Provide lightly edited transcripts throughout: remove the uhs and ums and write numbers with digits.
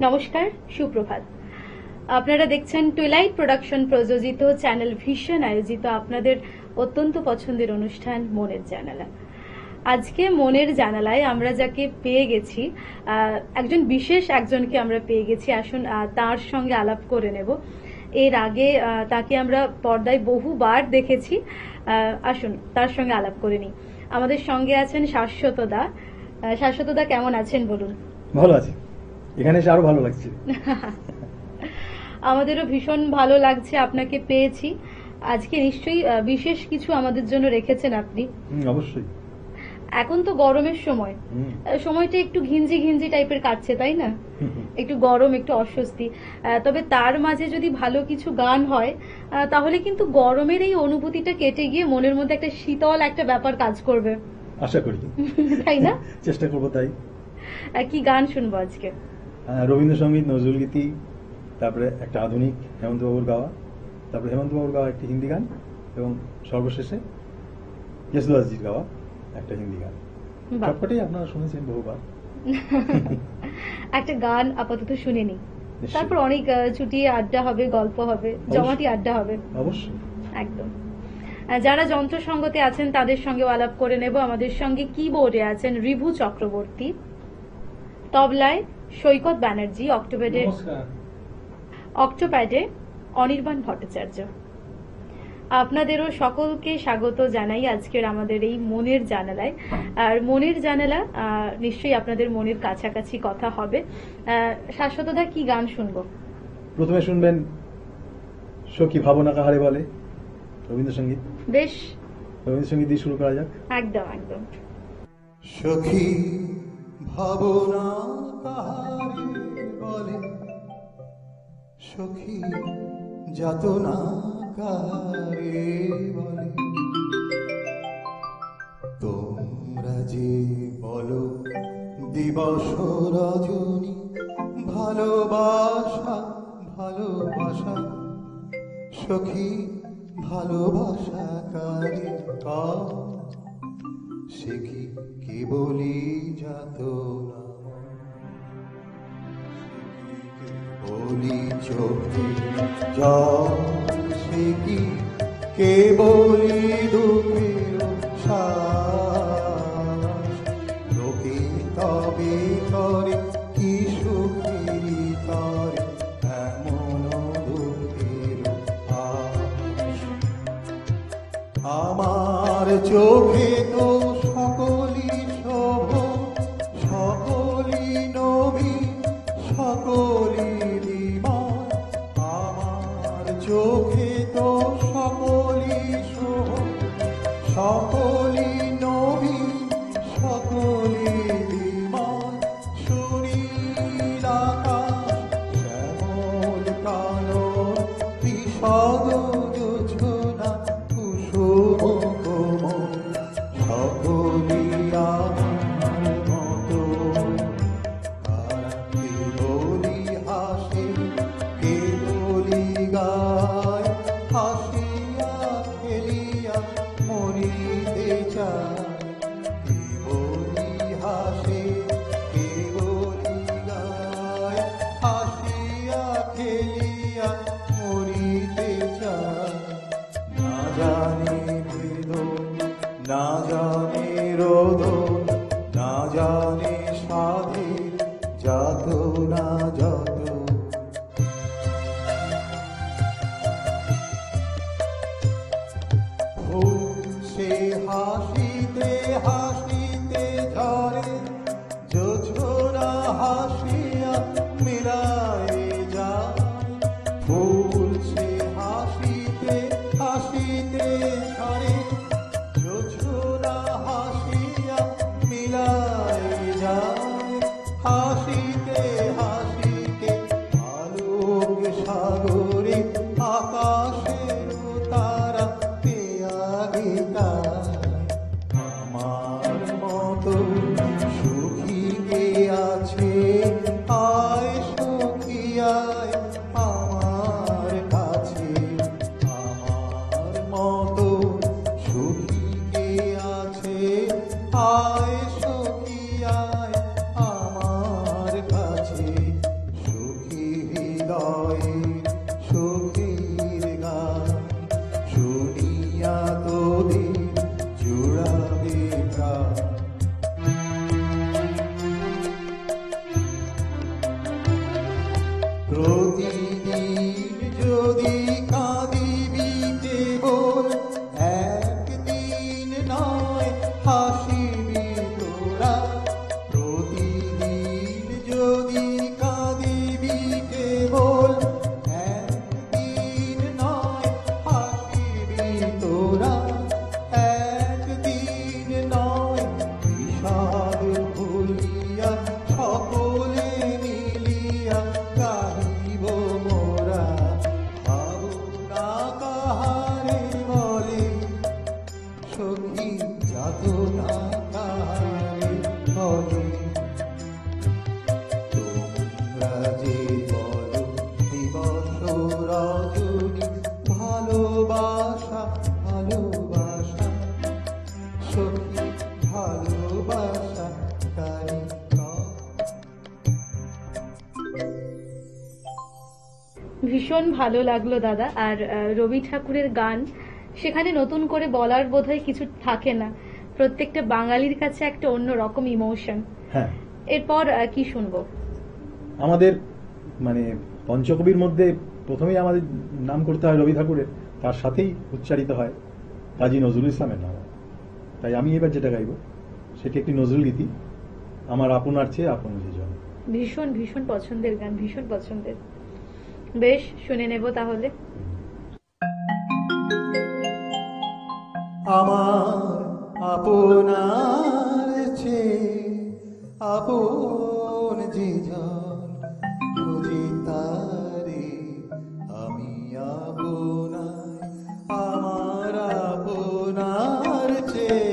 নমস্কার, সুপ্রভাত। আপনারা দেখছেন টুইলাইট প্রোডাকশন প্রযোজিত চ্যানেল ভিশন আয়োজিত আপনাদের অত্যন্ত পছন্দের অনুষ্ঠান মনের জানালা। আজকে মনের জানালায় আমরা যাকে পেয়ে গেছি, একজনকে আমরা পেয়ে গেছি। আসুন তার সঙ্গে আলাপ করে নেব। এর আগে তাকে আমরা পর্দায় বহুবার দেখেছি। আসুন তার সঙ্গে আলাপ করে নিই। আমাদের সঙ্গে আছেন শাশ্বত দা। শাশ্বত দা, কেমন আছেন বলুন? ভালো আছি, এখানে এসে আরো ভালো লাগছে। আমাদেরও ভীষণ ভালো লাগছে আপনাকে পেয়েছি। আজকে নিশ্চয়ই বিশেষ কিছু আমাদের জন্য রেখেছেন আপনি। অবশ্যই। এখন তো গরমের সময়, সময়টা একটু ঘিঞ্জি ঘিঞ্জি টাইপের কাটছে, তাই না? একটু গরম, একটু অস্বস্তি। তবে তার মাঝে যদি ভালো কিছু গান হয় তাহলে কিন্তু গরমের এই অনুভূতিটা কেটে গিয়ে মনের মধ্যে একটা শীতল একটা ব্যাপার কাজ করবে, আশা করি। তাই না? চেষ্টা করবো তাই। কি গান শুনবো আজকে? রবীন্দ্রসঙ্গীত, নজরুল গীতি, তারপরে একটা আধুনিক হেমন্ত বাবুর গাওয়া, তারপরে হেমন্ত বাবুর গাওয়া একটি হিন্দি গান, এবং সর্বশেষে ইয়েসুদাসজির গাওয়া একটা হিন্দি গান। সবকটাই আপনারা শুনেছেন বহুবার। একটা গান আপাতত শুনে নি, তারপর অনেক ছুটিয়ে আড্ডা হবে, গল্প হবে, জমাটি আড্ডা হবে। অবশ্যই, একদম। যারা যন্ত্র সঙ্গতে আছেন তাদের সঙ্গে আলাপ করে নেব। আমাদের সঙ্গে কিবোর্ডে আছেন রিভু চক্রবর্তী, তবলায় সৈকত ব্যানার্জি, অক্টোপ্যাডে অনির্বাণ ভট্টাচার্য। আপনাদেরও সকলকে স্বাগত জানাই আজকের আমাদের এই মনের জানালায়। আর মনের জানালা নিশ্চয়ই আপনাদের মনের কাছাকাছি কথা হবে। শাশ্বতদা, কি গান শুনবো? প্রথমে শুনবেন সখী ভাবনা কাহারে বলে, রবীন্দ্রসঙ্গীত। বেশ, রবীন্দ্রসঙ্গীত দিয়ে শুরু করা যাক। একদম একদম। সখী ভাবনা কাহারে বলে, সখী যাতনা কাহারে বলে, তোমরা যে বলো দিবস রজনী, ভালোবাসা ভালোবাসা, সখী ভালোবাসা কারে কর, সে কি কেবলি যাতনা, বলি চোখে জল, সে কি কেবলি দুঃখের শ্বাস, লোকে তবে করে কি সুখেরই তরে এমন দুঃখের আশ, আমার চোখে তো সকলি শোভ, সকলি নবী, সকলি দিবান, আমার চোখে তো সকলি শোভ, সকলি নবী, সকলি দিবান, সুনীল আকাশ, শ্যামল কানন, বিশদ যোজনা, কুসুম কোমল, সকলি আমার মতো, কে বলি হাসে, কে বলি গায়, হাসিয়া খেলিয়া মরিতে চায়, কে বলি হাসে, কে বলি গায়, হাসিয়া খেলিয়া মরিতে চায়, না জানে বেদন, না জানে রোদন, না জানে সাধের যাতনা যত, সে হাসিতে হাসিতে ঝরে, জোছনা হাসিয়া মিলায় যায়, ফুল সে হাসিতে হাসিতে ঝরে, জোছনা হাসিয়া মিলায় যায়, হাসিতে হাসিতে আলোক সাগরে আকাশের তারা আমার মতো সুখী কে আছে, আয় সখী আয় আমার কাছে, আমার মতো সুখী কে আছে, আয় সখী আয় আমার কাছে, সখী যাতনা কারে বলে তোমরা যে বলো দিবস রজনী ভালোবাসা ভালোবাসা সখী ভালোবাসা কারে ভীষণ ভালো লাগলো দাদা। আর রবি ঠাকুরের গান সেখানে নতুন করে বলার বোধহয় কিছু থাকে না, প্রত্যেকটা বাঙালির কাছে একটা অন্য রকম ইমোশন। হ্যাঁ, এরপর কি শুনবো? আমাদের মানে পঞ্চকবির মধ্যে প্রথমেই আমাদের নাম করতে হয় রবি ঠাকুরের, তার সাথেই উচ্চারিত হয় কাজী নজরুল ইসলামের নাম। তাই আমি এবার যেটা গাইব সেটি একটি নজরুল গীতি, আমার আপনার চেয়ে আপন যে জন। ভীষণ ভীষণ পছন্দের গান, ভীষণ পছন্দের। বেশ, শুনে নেব তাহলে। আমার আপনার চেয়ে আপন যে জন খুঁজি তারে আমি আপনার আমার আপনার চেয়ে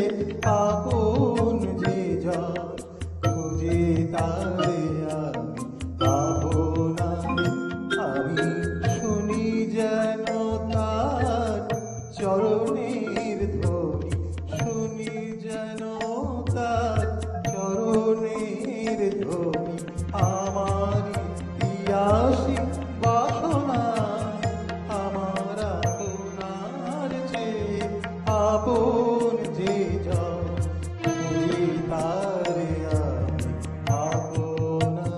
আপন যে জন খুঁজি তারে আমি আপনার আমি শুনি যেন তার চরণের ধ্বনি শুনি যেন তার চরণের ধ্বনি আমার পিয়াসী বাসনা আমার আপনার চেয়ে আপন যে জন খুঁজি তারে আমি আপনার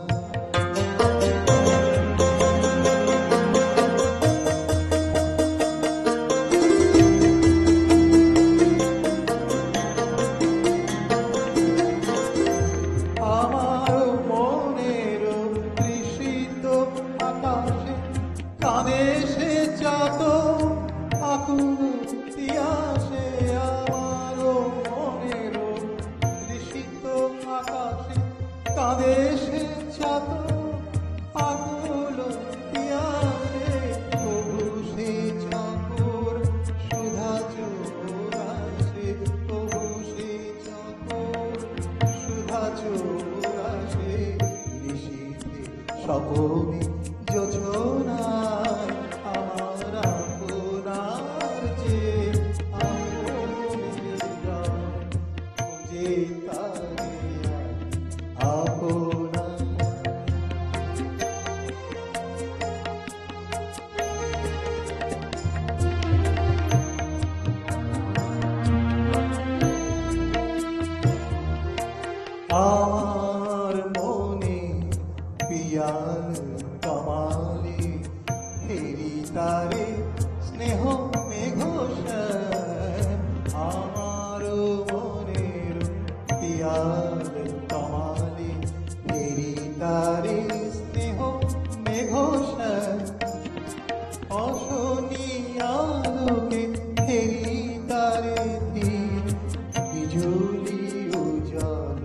আমার মনের তৃষিত আকাশে কাঁদে সে চাত আকুল তিয়াসে আমার মনের তৃষিত আকাশে কাঁদে সে চাত আকুল তিয়াসে প্রভু সে চাকর সুধা চোরাসে প্রভু সে চাকর সুধা চোরাসে নিশীথে স্বপনে যোজনায় আমার আপনার চেয়ে আপন যে জন খুঁজে তারে আপনার আমার মনে পিয়াল কমালে হেরি তারে স্নেহ মেঘশ্যাম আমার মনের পিয়াল কমালে হেরি তারে স্নেহ মেঘশ্যাম অশনি আলোকে হেরি তারে তীর বিজুলি উজ্জ্বল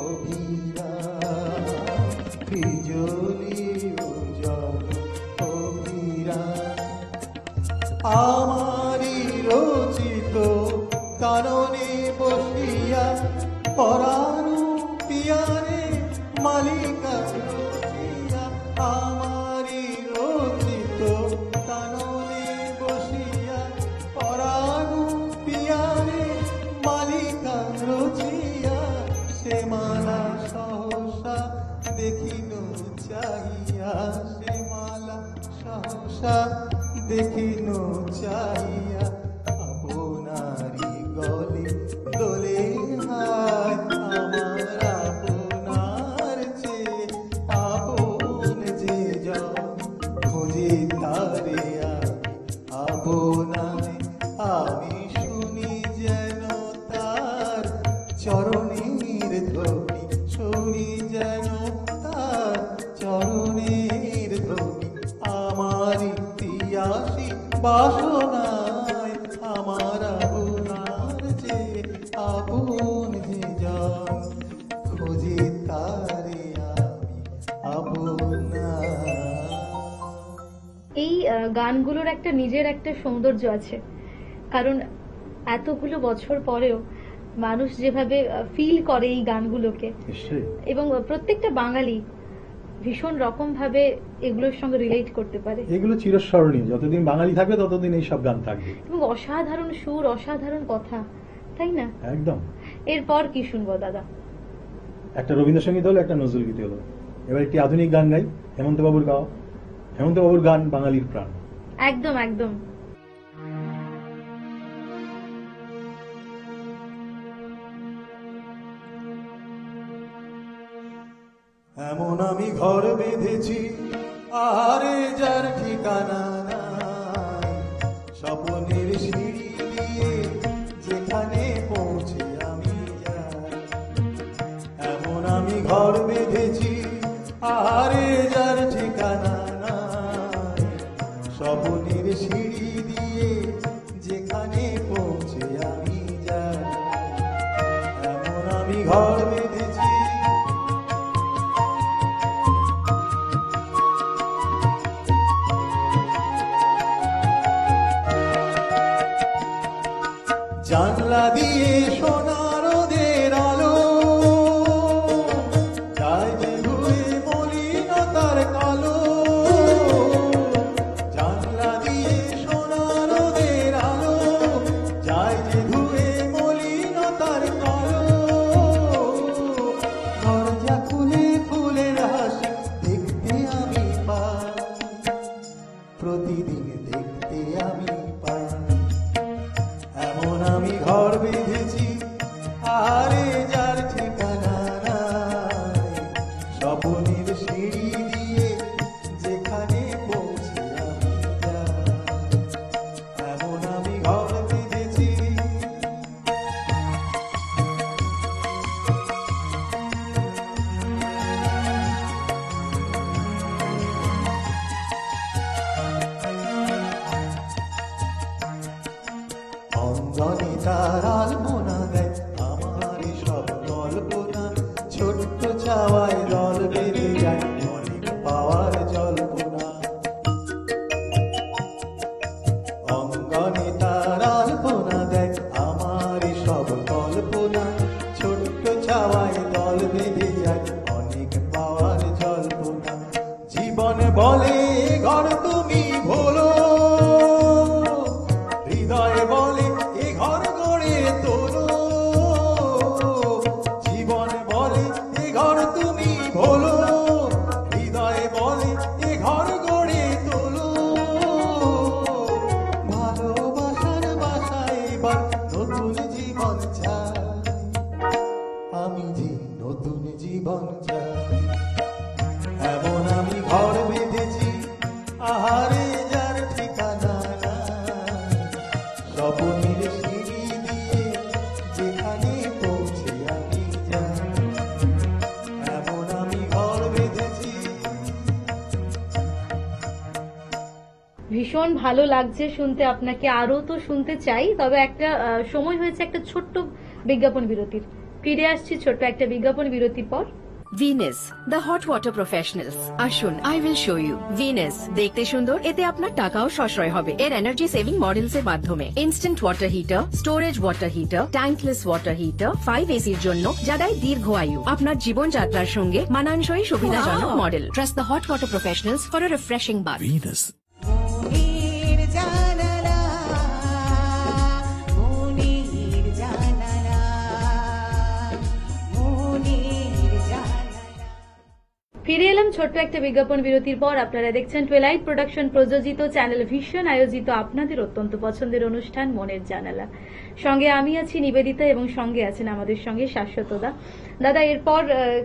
অভিরাম বিজুলি উজ্জ্বল অভিরাম আমারি রচিত কাননে বসিয়া পরাণু পিয়ারে মালিকা রচিয়া আমারি রচিত কাননে বসিয়া পরাণু পিয়ারে মালিকা রচিয়া সে মালা সহসা দেখিল চাহিয়া সে মালা সহসা দেখিল চাহিয়া আপনারি গলে দোলে হায় আমার আপনার চেয়ে আপন যে জন খুঁজে তারে আমি আপনায় আমি শুনি যেন তার চরণের ধ্বনি শুনি যেন তার চরণের ধ্বনি আমার ইতিহাসী বাসনায় আমার আপনার যে আপন যে জন খুঁজে তারে আমি আপনার এই গানগুলোর একটা নিজের একটা সৌন্দর্য আছে, কারণ এতগুলো বছর পরেও মানুষ যেভাবে ফিল করে এই গানগুলোকে, নিশ্চয়ই এবং প্রত্যেকটা বাঙালি ভীষণ রকম ভাবে এগুলোর সঙ্গে রিলেট করতে পারে, এগুলো চিরস্মরণীয়। যতদিন বাঙালি থাকবে ততদিন এই সব গান থাকবে। এবং অসাধারণ সুর, অসাধারণ কথা, তাই না? একদম। এরপর কি শুনবো দাদা? একটা রবীন্দ্রসঙ্গীত হলো, একটা নজরুল গীতি হলো, এবার একটি আধুনিক গান গাই, হেমন্ত বাবুর গাওয়া। হেমন্ত বাবুর গান বাঙালির প্রাণ। একদম একদম। এমন আমি ঘর বেঁধেছি আরে যার ঠিকানা নাই, স্বপ্নের সিঁড়ি দিয়ে যেখানে পৌঁছে আমি যাই। এমন আমি ঘর বেঁধেছি আরে যার ঠিকানা নাই, স্বপ্নের সিঁড়ি দিয়ে যেখানে পৌঁছে আমি যাই। এমন আমি ঘর বেঁধেছি। জানলা দিয়ে সোনার রোদের আলো যায় যে ধুয়ে মলিনতার কালো। জানলা দিয়ে সোনার রোদের আলো যায় যে ধুয়ে মলিনতার কালো। দরজা খুলে ফুলের হাসি দেখতে আমি পাই, প্রতিদিন দেখতে আমি পাই। এমন আমি ঘর বেঁধেছি আরে যার ঠিকানা নাই, স্বপ্নের সিঁড়ি দিয়ে যেখানে পৌঁছে আমি যাই। এমন আমি ঘর বেঁধেছি। অঙ্গনে তার আলপনা দেয় আমার সব কল্পনা, ছোট্ট চাওয়ায় দল বেড়ে যায় অনেক পাওয়ার জল্পনা। অঙ্গনে তার আলপনা দেয় আমার সব কল্পনা, ছোট্ট চাওয়ায় দল বেড়ে যায় অনেক পাওয়ার জল্পনা। জীবন বলে ঘর তুমি ভোলো, হৃদয় বলে এ ঘর গড়ে তোলো। জীবন বলে এ ঘর তুমি ভোলো, হৃদয় বলে এ ঘর গড়ে তোলো। ভালোবাসার বাসায় এবার নতুন জীবন চাই, আমি যে নতুন জীবন চাই। এমন আমি ঘর বেঁধেছি আহারে যার ঠিকানা নাই, স্বপ্নের সিঁড়ি দিয়ে যেখানে পৌঁছে আমি যাই। এমন আমি ঘর বেঁধেছি। ভীষণ ভালো লাগছে শুনতে আপনাকে, আরো তো শুনতে চাই, তবে একটা সময় হয়েছে একটা ছোট্ট বিজ্ঞাপন বিরতির। ফিরে আসছি ছোট্ট একটা বিজ্ঞাপন বিরতির পর। Venus the hot water professionals. আসুন, I will show you. Venus দেখতে সুন্দর, এতে আপনার টাকাও সাশ্রয় হবে এর এনার্জি সেভিং মডেলস এর মাধ্যমে। Instant water heater, storage water heater, tankless water heater, 5 এসির জন্য যা দেয় দীর্ঘ আয়ু। আপনার জীবনযাত্রার সঙ্গে মানানসই সুবিধাজনক model. Trust the hot water professionals for a refreshing bath. Venus. মনের জানালা, মনের জানালা, মনের জানালা। ফিরে এলাম ছোট্ট একটা বিজ্ঞাপন বিরতির পর। আপনারা দেখছেন টুয়েলাইট প্রোডাকশন প্রযোজিত, চ্যানেল ভিশন আয়োজিত আপনাদের অত্যন্ত পছন্দের অনুষ্ঠান মনের জানালা। সঙ্গে আমি আছি নিবেদিতা, এবং সঙ্গে আছেন আমাদের সঙ্গে শাশ্বতদা। দাদা, এরপর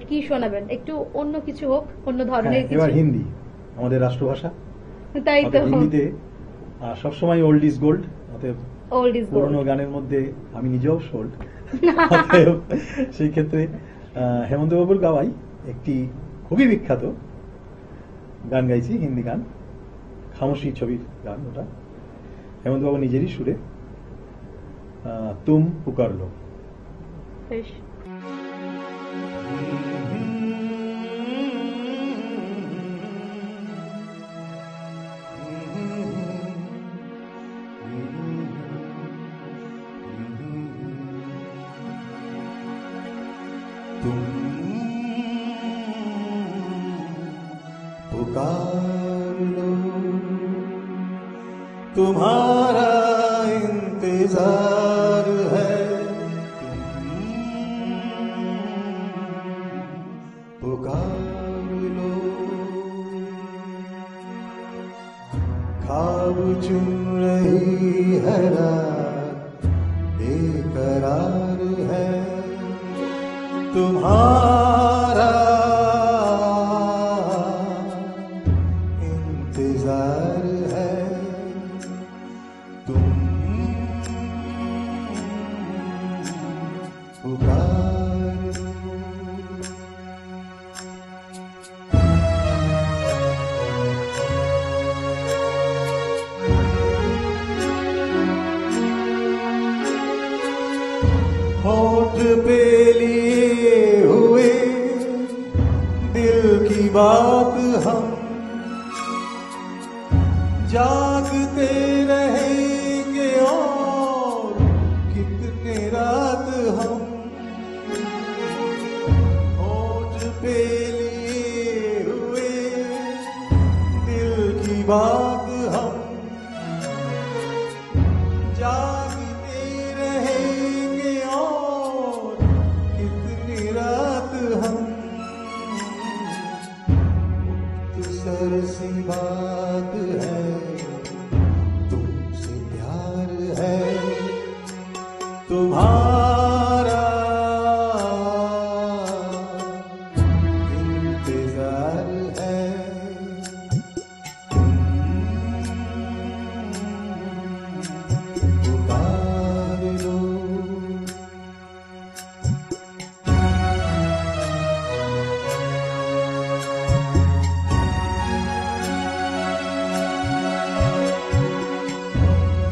কি শোনাবেন? একটু অন্য কিছু হোক, অন্য ধরনের কিছু। এবার হিন্দি, আমাদের রাষ্ট্রভাষা। তাই তো, অতএব হিন্দিতে সবসময় ওল্ড ইজ গোল্ড। অতএব ওল্ড ইজ পুরোনো গোল্ড। গানের মধ্যে আমি নিজেও সোল্ড। সেই ক্ষেত্রে হেমন্ত বাবুর গাওয়াই একটি খুবই বিখ্যাত গান গাইছি, হিন্দি গান, খামোশি ছবির গান ওটা। হেমন্ত বাবু নিজেরই সুরে, তুম পুকার লো। বেশ। तुम पुकार लो, तुम्हारा इंतजार है, तुम पुकार लो। खाब चुन रही है रात, बेकरार है तुम्हारा इंतजार है, तुम पुकार लो। होठ पे लिए हुए दिल की बात हम जागते रहेंगे और कितने रात हम। होठ पे लिए हुए दिल की बात हम जागते रहेंगे और कितनी रात हम। मुख्तसर सी बात है, तुमसे प्यार है, तुम्हारा इंतजार है, पुकार लो।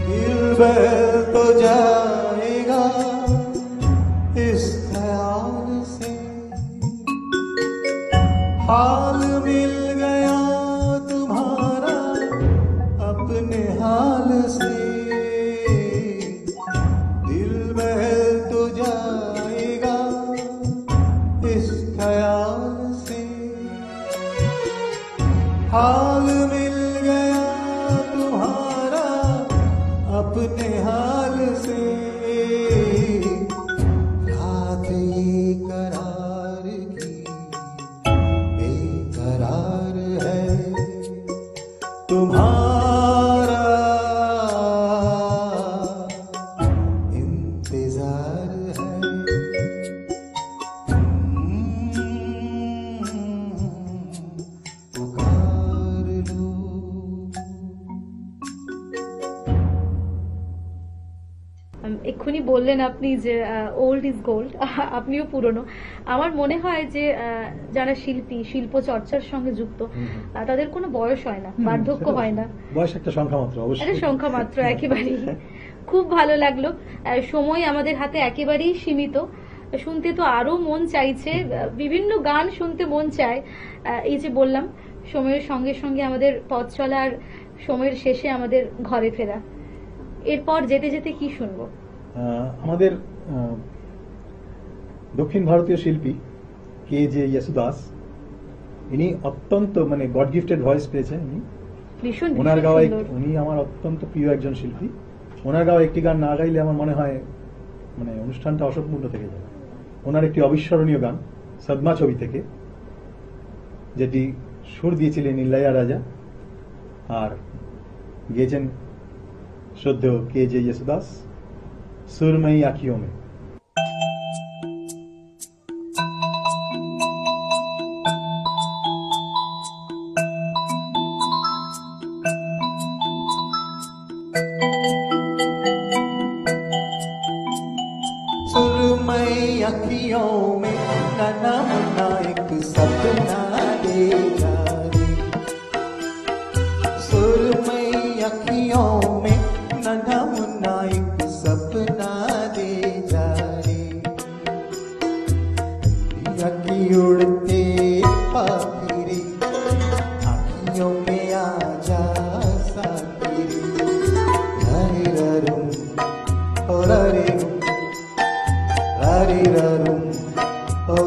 दिल बहल तो जाएगा इस ख्याल से, हाल मिल गया तुम्हारा अपने हाल से। दिल बहल तो जाएगा इस ख्याल से, हाल मिल गया तुम्हारा अपने हाल से। रात ये करार की बेकरार है, तुम्हारा इंतजार है, पुकार लो। এক্ষুনি বললেন আপনি যে ওল্ড ইজ গোল্ড, আপনিও পুরনো। আমার মনে হয় যে যারা শিল্পী, শিল্প চর্চার সঙ্গে যুক্ত, তাদের কোনো বয়স হয় না, বার্ধক্য হয় না, বয়স একটা সংখ্যা মাত্র, অবশ্যই একটা সংখ্যা মাত্র। একেবারেই খুব ভালো লাগলো। সময় আমাদের হাতে একেবারেই সীমিত, শুনতে তো আরো মন চাইছে, বিভিন্ন গান শুনতে মন চায়। এই যে বললাম, সময়ের সঙ্গে সঙ্গে আমাদের পথ চলার, সময়ের শেষে আমাদের ঘরে ফেরা, এরপর যেতে যেতে কি শুনবো? আমাদের দক্ষিণ ভারতীয় শিল্পী কে জে যশুদাস, ইনি অত্যন্ত মানে গড গিফটেড ভয়েস পেয়েছেন উনি। ভীষণ ওনার ভীষণ গাওয়া সুন্দর। উনি আমার অত্যন্ত প্রিয় একজন শিল্পী। ওনার গাওয়া একটি গান না গাইলে আমার মনে হয় মানে অনুষ্ঠানটা অসম্পূর্ণ থেকে যাবে। ওনার একটি অবিস্মরণীয় গান সদমা ছবি থেকে, যেটি সুর দিয়েছিলেন ইলাইয়া রাজা আর গেয়েছেন শ্রদ্ধেয় কে জে যশুদাস, সুরময়ী আঁখিयों में। सुरमई अखियों में नन्हा मुन्ना एक सपना दे जा रे, सुरमई अखियों में नन्हा मुन्ना एक सपना दे जा रे। अखी उड़ते पाखिरी अखियों में आ जा साकिरी, हरे ररुम ओ ररे ररी ररुम ओ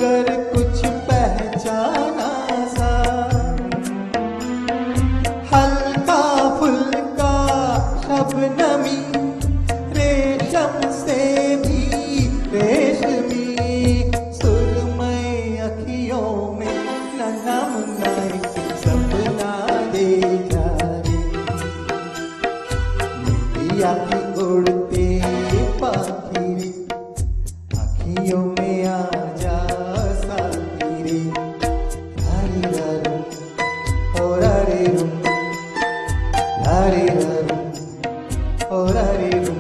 मगर कुछ पहचाना सा, हल्का फुल्का शबनमी, रेशम से भी रेशमी, सुरमई अखियों में नन्हा मुन्ना एक सपना दे जा रे, निंदिया की उड़ते पाखी रे, अखियों में आ जा साथी रे, हरी ररू और हरे रूम, हरे ररू और हरे रूम।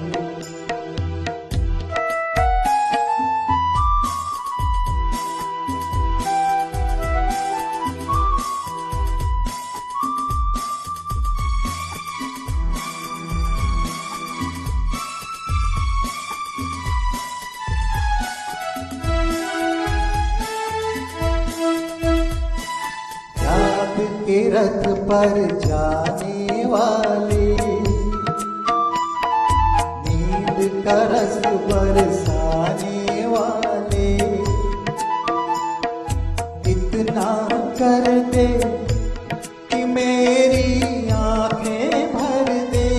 याद के रथ पर जाने वाले, नींद का रस बरसाने वाले, इतना कर दे कि मेरी आंखें भर दे,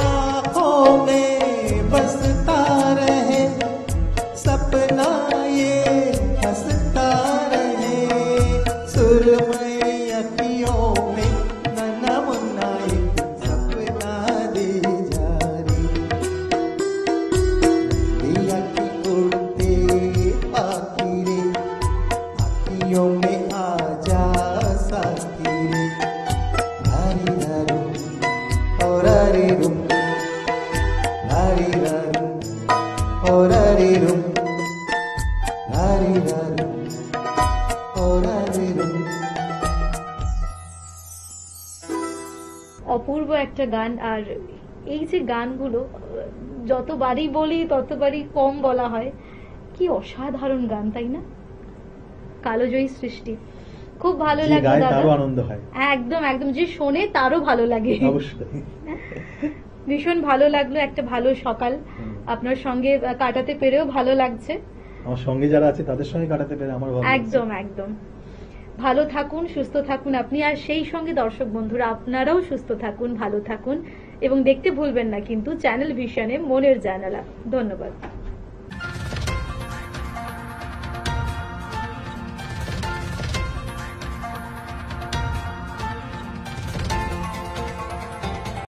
आंखों में बसता रहे सपना ये हंसता रहे, सुरमई अखियों में नन्हा मुन्ना एक सपना दे जा रे, दिया की उड़ते पाखी रे, अखियों में आ जा साथी रे, हरी ररू और हरे रूम, हरी ररू और हरे रूम, हरी ररू और हरे रूम। অপূর্ব একটা গান। আর এই যে গানগুলো যতবারই বলি ততবারই কম বলা হয়, কি অসাধারণ গান তাই না? কালোজয়ী সৃষ্টি খুব ভালো যে লাগে গায় দাদা। তারও আনন্দ হয়। একদম একদম, যে শোনে তারও ভালো লাগে। অবশ্যই। ভীষণ ভালো লাগলো, একটা ভালো সকাল আপনার সঙ্গে কাটাতে পেরেও ভালো লাগছে। আমার সঙ্গে যারা আছে তাদের সঙ্গে কাটাতে পেরে আমার ভালো লাগছে। একদম একদম, ভালো থাকুন, সুস্থ থাকুন আপনি, আর সেই সঙ্গে দর্শক বন্ধুরা আপনারাও সুস্থ থাকুন, ভালো থাকুন এবং দেখতে ভুলবেন না কিন্তু চ্যানেল ভিশনে মনের জানালা। ধন্যবাদ।